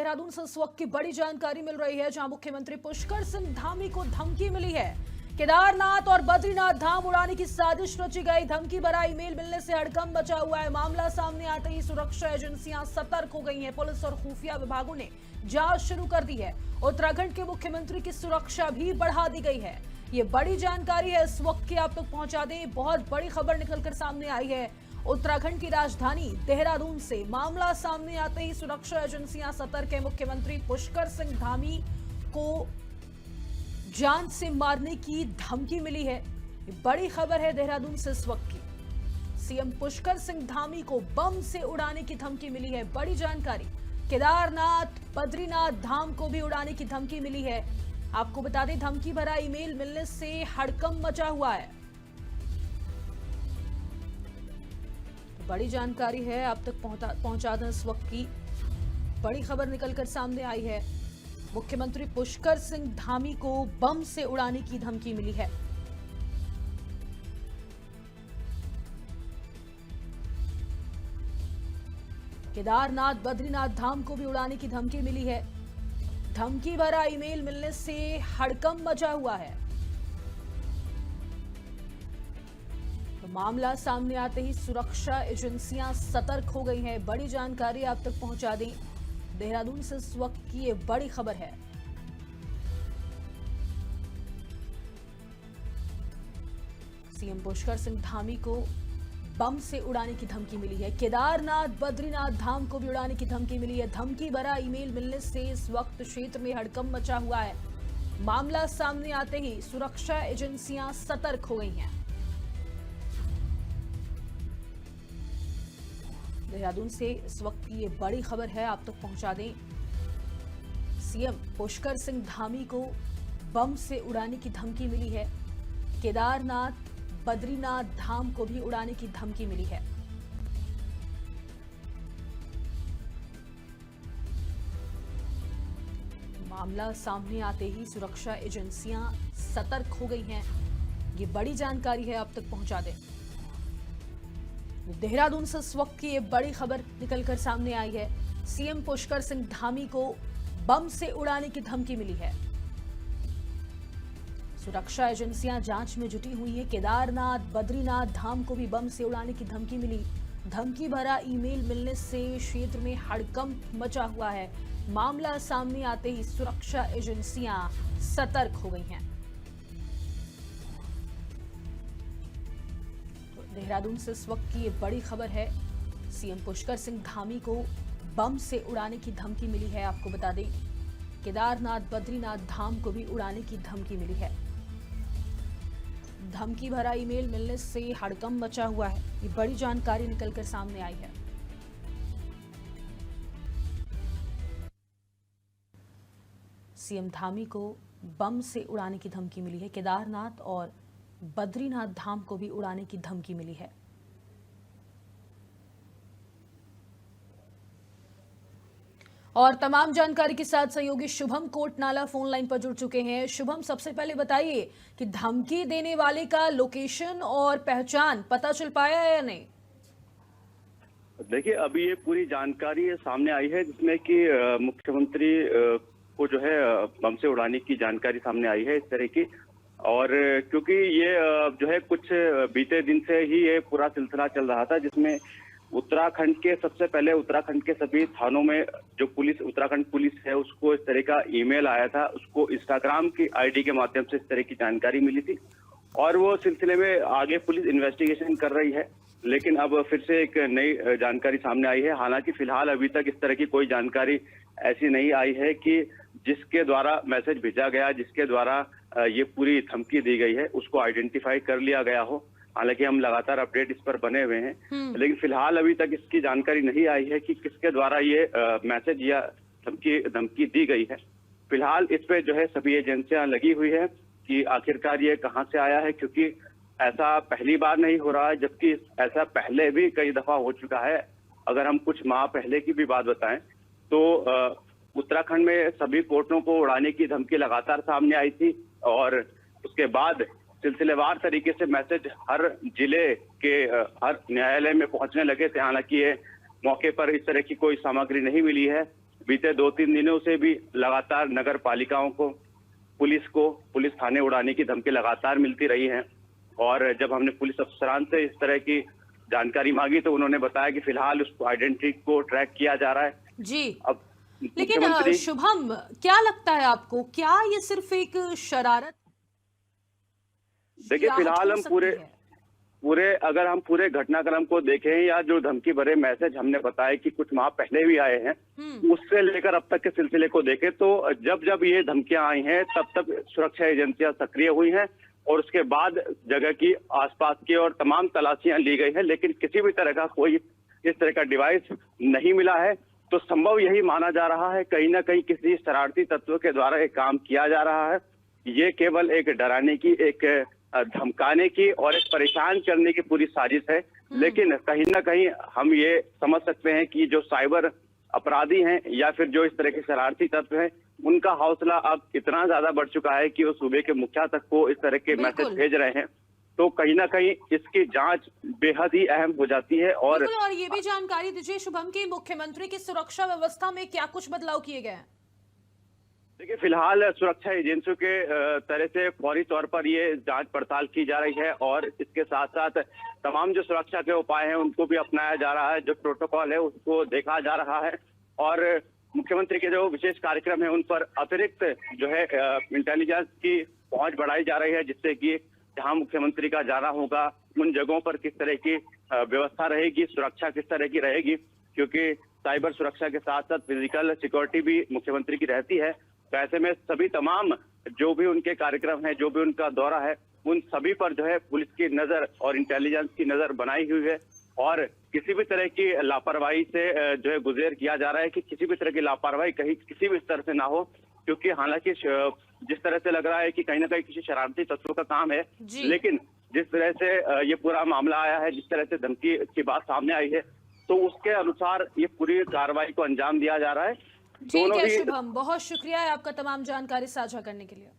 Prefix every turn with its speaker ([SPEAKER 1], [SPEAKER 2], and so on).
[SPEAKER 1] देहरादून से इस वक्त की बड़ी जानकारी मिल रही है, जहां मुख्यमंत्री पुष्कर सिंह धामी को धमकी मिली है। केदारनाथ और बद्रीनाथ धाम उड़ाने की साजिश रची गई। धमकी भरा ईमेल मिलने से हड़कंप मचा हुआ है। मामला सामने आते ही सुरक्षा एजेंसियां सतर्क हो गई हैं। पुलिस और खुफिया विभागों ने जांच शुरू कर दी है। उत्तराखंड के मुख्यमंत्री की सुरक्षा भी बढ़ा दी गई है। ये बड़ी जानकारी है इस वक्त की, आप तक पहुंचा दें। बहुत बड़ी खबर निकलकर सामने आई है। उत्तराखंड की राजधानी देहरादून से मामला सामने आते ही सुरक्षा एजेंसियां सतर्क है। मुख्यमंत्री पुष्कर सिंह धामी को जान से मारने की धमकी मिली है। ये बड़ी खबर है देहरादून से इस वक्त की। सीएम पुष्कर सिंह धामी को बम से उड़ाने की धमकी मिली है। बड़ी जानकारी, केदारनाथ बद्रीनाथ धाम को भी उड़ाने की धमकी मिली है। आपको बता दें, धमकी भरा ईमेल मिलने से हड़कंप मचा हुआ है। बड़ी जानकारी है, आप तक पहुंचा दें इस वक्त की। बड़ी खबर निकलकर सामने आई है। मुख्यमंत्री पुष्कर सिंह धामी को बम से उड़ाने की धमकी मिली है। केदारनाथ बद्रीनाथ धाम को भी उड़ाने की धमकी मिली है। धमकी भरा ईमेल मिलने से हड़कंप मचा हुआ है। मामला सामने आते ही सुरक्षा एजेंसियां सतर्क हो गई हैं। बड़ी जानकारी आप तक पहुंचा दें। देहरादून से इस वक्त की ये बड़ी खबर है। सीएम पुष्कर सिंह धामी को बम से उड़ाने की धमकी मिली है। केदारनाथ बद्रीनाथ धाम को भी उड़ाने की धमकी मिली है। धमकी भरा ईमेल मिलने से इस वक्त क्षेत्र में हड़कंप मचा हुआ है। मामला सामने आते ही सुरक्षा एजेंसियां सतर्क हो गई हैं। देहरादून से इस वक्त की ये बड़ी खबर है, आप तक पहुंचा दें। सीएम पुष्कर सिंह धामी को बम से उड़ाने की धमकी मिली है। केदारनाथ बद्रीनाथ धाम को भी उड़ाने की धमकी मिली है। मामला सामने आते ही सुरक्षा एजेंसियां सतर्क हो गई हैं। ये बड़ी जानकारी है, आप तक पहुंचा दें। देहरादून से इस वक्त की ये बड़ी खबर निकलकर सामने आई है। सीएम पुष्कर सिंह धामी को बम से उड़ाने की धमकी मिली है। सुरक्षा एजेंसियां जांच में जुटी हुई है। केदारनाथ बद्रीनाथ धाम को भी बम से उड़ाने की धमकी मिली। धमकी भरा ईमेल मिलने से क्षेत्र में हड़कंप मचा हुआ है। मामला सामने आते ही सुरक्षा एजेंसियां सतर्क हो गई हैं। देहरादून से इस वक्त की ये बड़ी खबर है। सीएम पुष्कर सिंह धामी को बम से उड़ाने की धमकी मिली है। आपको बता दें, केदारनाथ बद्रीनाथ धाम को भी उड़ाने की धमकी मिली है। धमकी भरा ईमेल मिलने से हड़कंप मचा हुआ है। ये बड़ी जानकारी निकलकर सामने आई है। सीएम धामी को बम से उड़ाने की धमकी मिली है। केदारनाथ और बद्रीनाथ धाम को भी उड़ाने की धमकी मिली है। और तमाम जानकारी के साथ सहयोगी शुभम कोटनाला फोन लाइन पर जुड़ चुके हैं। शुभम, सबसे पहले बताइए कि धमकी देने वाले का लोकेशन और पहचान पता चल पाया है या नहीं?
[SPEAKER 2] देखिए, अभी ये पूरी जानकारी सामने आई है जिसमें कि मुख्यमंत्री को जो है बम से उड़ाने की जानकारी सामने आई है इस तरह की। और क्योंकि ये जो है कुछ बीते दिन से ही ये पूरा सिलसिला चल रहा था, जिसमें उत्तराखंड के सबसे पहले उत्तराखंड के सभी थानों में जो पुलिस उत्तराखंड पुलिस है उसको इस तरह का ईमेल आया था। उसको इंस्टाग्राम की आईडी के माध्यम से इस तरह की जानकारी मिली थी और वो सिलसिले में आगे पुलिस इन्वेस्टिगेशन कर रही है। लेकिन अब फिर से एक नई जानकारी सामने आई है। हालांकि फिलहाल अभी तक इस तरह की कोई जानकारी ऐसी नहीं आई है कि जिसके द्वारा मैसेज भेजा गया, जिसके द्वारा ये पूरी धमकी दी गई है, उसको आइडेंटिफाई कर लिया गया हो। हालांकि हम लगातार अपडेट इस पर बने हुए हैं, लेकिन फिलहाल अभी तक इसकी जानकारी नहीं आई है कि किसके द्वारा ये मैसेज या धमकी दी गई है। फिलहाल इस पे जो है सभी एजेंसियां लगी हुई है कि आखिरकार ये कहां से आया है, क्योंकि ऐसा पहली बार नहीं हो रहा है, जबकि ऐसा पहले भी कई दफा हो चुका है। अगर हम कुछ माह पहले की भी बात बताएं तो उत्तराखंड में सभी कोर्टों को उड़ाने की धमकी लगातार सामने आई थी और उसके बाद सिलसिलेवार तरीके से मैसेज हर जिले के हर न्यायालय में पहुंचने लगे थे। हालांकि ये मौके पर इस तरह की कोई सामग्री नहीं मिली है, बीते 2-3 दिनों से भी लगातार नगर पालिकाओं को, पुलिस थाने उड़ाने की धमकी लगातार मिलती रही है। और जब हमने पुलिस अफसरान से इस तरह की जानकारी मांगी तो उन्होंने बताया कि फिलहाल उस आइडेंटिटी को ट्रैक किया जा रहा है।
[SPEAKER 1] जी,
[SPEAKER 2] अब
[SPEAKER 1] लेकिन शुभम, क्या लगता है आपको, क्या ये सिर्फ एक शरारत?
[SPEAKER 2] देखिए, फिलहाल हम अगर हम पूरे घटनाक्रम को देखें या जो धमकी भरे मैसेज हमने बताया कि कुछ माह पहले भी आए हैं, उससे लेकर अब तक के सिलसिले को देखें तो जब ये धमकियां आई हैं तब सुरक्षा एजेंसियां सक्रिय हुई हैं और उसके बाद जगह की आसपास की और तमाम तलाशियां ली गई हैं, लेकिन किसी भी तरह का कोई इस तरह का डिवाइस नहीं मिला है। तो संभव यही माना जा रहा है कहीं ना कहीं किसी शरारती तत्व के द्वारा एक काम किया जा रहा है। ये केवल एक डराने की, एक धमकाने की और एक परेशान करने की पूरी साजिश है। लेकिन कहीं ना कहीं हम ये समझ सकते हैं कि जो साइबर अपराधी हैं या फिर जो इस तरह के शरारती तत्व हैं, उनका हौसला अब इतना ज्यादा बढ़ चुका है कि वो सूबे के मुखिया तक को इस तरह के मैसेज भेज रहे हैं। तो कहीं ना कहीं इसकी जांच बेहद ही अहम हो जाती है। और
[SPEAKER 1] ये भी जानकारी दीजिए शुभम की मुख्यमंत्री की सुरक्षा व्यवस्था में क्या कुछ बदलाव किए गए हैं?
[SPEAKER 2] देखिए, फिलहाल सुरक्षा एजेंसियों के तरह से फौरी तौर पर ये जांच पड़ताल की जा रही है और इसके साथ साथ तमाम जो सुरक्षा के उपाय हैं उनको भी अपनाया जा रहा है। जो प्रोटोकॉल है उसको देखा जा रहा है और मुख्यमंत्री के जो विशेष कार्यक्रम है उन पर अतिरिक्त जो है इंटेलिजेंस की पहुंच बढ़ाई जा रही है, जिससे कि जहां मुख्यमंत्री का जाना होगा उन जगहों पर किस तरह की व्यवस्था रहेगी, सुरक्षा किस तरह की रहेगी, क्योंकि साइबर सुरक्षा के साथ साथ फिजिकल सिक्योरिटी भी मुख्यमंत्री की रहती है। तो ऐसे में सभी तमाम जो भी उनके कार्यक्रम है, जो भी उनका दौरा है, उन सभी पर जो है पुलिस की नजर और इंटेलिजेंस की नजर बनाई हुई है और किसी भी तरह की लापरवाही से जो है गुजेर किया जा रहा है कि किसी भी तरह की लापरवाही कहीं किसी भी स्तर से ना हो, क्योंकि हालांकि जिस तरह से लग रहा है कि कहीं ना कहीं किसी शरारती तत्व का काम है, लेकिन जिस तरह से ये पूरा मामला आया है, जिस तरह से धमकी की बात सामने आई है, तो उसके अनुसार ये पूरी कार्रवाई को अंजाम दिया जा रहा है।
[SPEAKER 1] ठीक है शुभम, बहुत शुक्रिया है आपका तमाम जानकारी साझा करने के लिए।